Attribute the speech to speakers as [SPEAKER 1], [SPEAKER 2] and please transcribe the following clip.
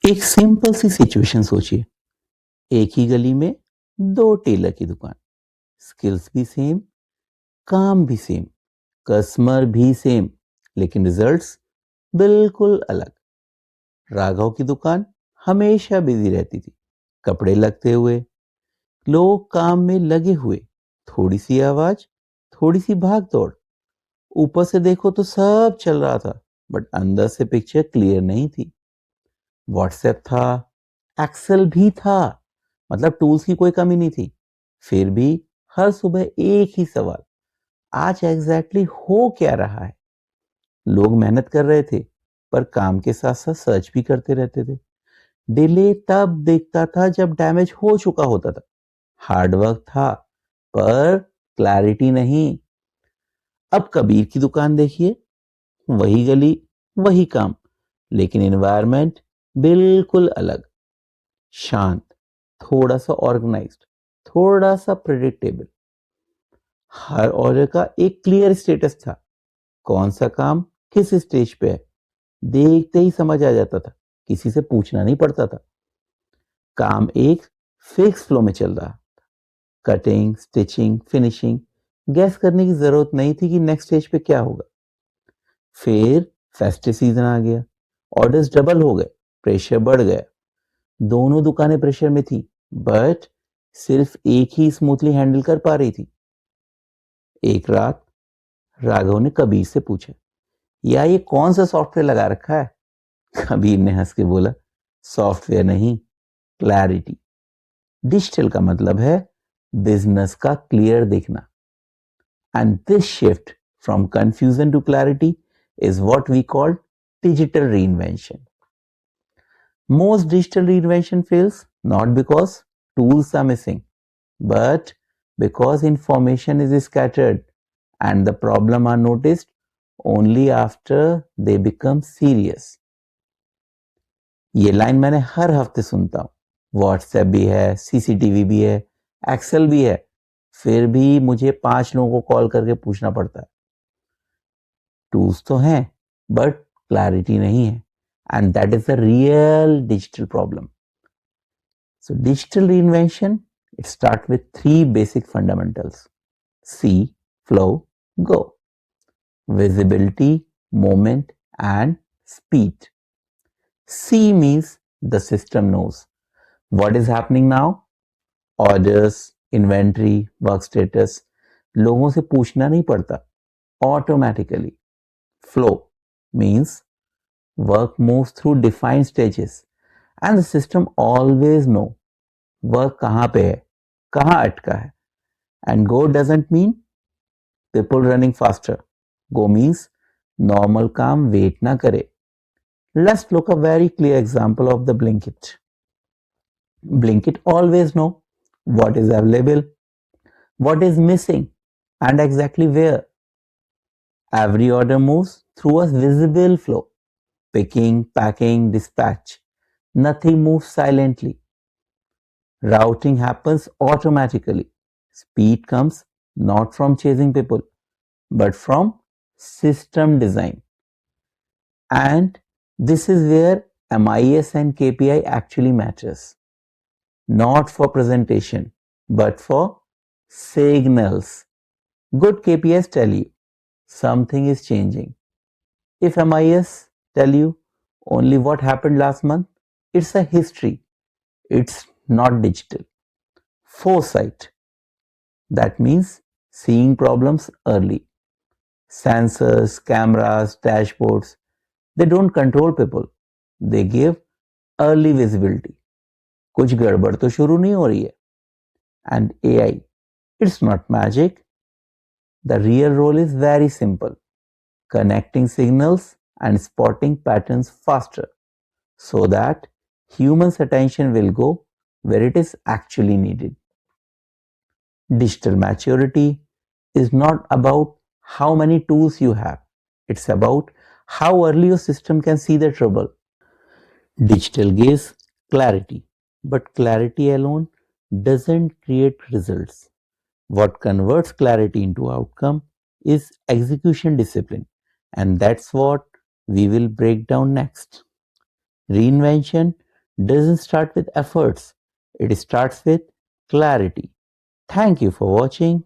[SPEAKER 1] एक सिंपल सी सिचुएशन सोचिए। एक ही गली में दो टेलर की दुकान, स्किल्स भी सेम, काम भी सेम, कस्टमर भी सेम, लेकिन रिजल्ट्स बिल्कुल अलग। राघव की दुकान हमेशा बिजी रहती थी, कपड़े लगते हुए, लोग काम में लगे हुए, थोड़ी सी आवाज, थोड़ी सी भाग दौड़। ऊपर से देखो तो सब चल रहा था, बट अंदर से पिक्चर क्लियर नहीं थी। व्हाट्सएप था, एक्सेल भी था, मतलब टूल्स की कोई कमी नहीं थी। फिर भी हर सुबह एक ही सवाल, आज एग्जैक्टली हो क्या रहा है। लोग मेहनत कर रहे थे, पर काम के साथ साथ सर्च भी करते रहते थे। डिले तब दिखता था जब डैमेज हो चुका होता था। हार्ड वर्क था, पर क्लैरिटी नहीं। अब कबीर की दुकान देखिए, वही गली, वही काम, लेकिन एनवायरनमेंट बिल्कुल अलग। शांत, थोड़ा सा ऑर्गेनाइज्ड, थोड़ा सा प्रिडिक्टेबल। हर ऑर्डर का एक क्लियर स्टेटस था, कौन सा काम किस स्टेज पे है, देखते ही समझ आ जाता था, किसी से पूछना नहीं पड़ता था। काम एक फिक्स फ्लो में चल रहा, कटिंग, स्टिचिंग, फिनिशिंग, गैस करने की जरूरत नहीं थी कि नेक्स्ट स्टेज पे क्या होगा। फिर फेस्टिव सीजन आ गया, ऑर्डर्स डबल हो गए, प्रेशर बढ़ गया। दोनों दुकानें प्रेशर में थी, बट सिर्फ एक ही स्मूथली हैंडल कर पा रही थी। एक रात राघव ने कबीर से पूछा, या ये कौन सा सॉफ्टवेयर लगा रखा है? कबीर ने हंस के बोला, सॉफ्टवेयर नहीं, क्लैरिटी। डिजिटल का मतलब है बिजनेस का क्लियर दिखना। And this shift from confusion to clarity is what we call digital reinvention. Most digital reinvention fails not because tools are missing, but because information is scattered and the problem are noticed only after they become serious. ये line मैंने हर हफ्ते सुनता हूँ। WhatsApp भी है, CCTV भी है, Excel भी है, फिर भी मुझे 5 लोगों को कॉल करके पूछना पड़ता है। टूल्स तो हैं, बट क्लैरिटी नहीं है, and that is the real digital problem. So digital reinvention, it starts with 3 basic fundamentals: see, flow, go. Visibility, moment, and speed. See means the system knows what is happening now, orders, inventory, work status. लोगों से पूछना नहीं पड़ता, automatically. Flow means work moves through defined stages and the system always know work कहाँ पे है, कहाँ अटका है. And go doesn't mean people running faster. Go means normal काम wait ना करे. Let's look a very clear example of the Blinkit. Blinkit always know what is available, what is missing, and exactly where. Every order moves through a visible flow. Picking, packing, dispatch. Nothing moves silently. Routing happens automatically. Speed comes not from chasing people, but from system design. And this is where MIS and KPI actually matters. Not for presentation, but for signals. Good KPIs tell you something is changing. If MIS tell you only what happened last month, it's a history. It's not digital. Foresight. That means seeing problems early. Sensors, cameras, dashboards, they don't control people. They give early visibility. कुछ गड़बड़ तो शुरू नहीं हो रही है. And AI, it's not magic. The real role is very simple. Connecting signals and spotting patterns faster so that humans' attention will go where it is actually needed. Digital maturity is not about how many tools you have. It's about how early your system can see the trouble. Digital gives clarity, but clarity alone doesn't create results. What converts clarity into outcome is execution discipline, and that's what we will break down next. Reinvention doesn't start with efforts, it starts with clarity. Thank you for watching.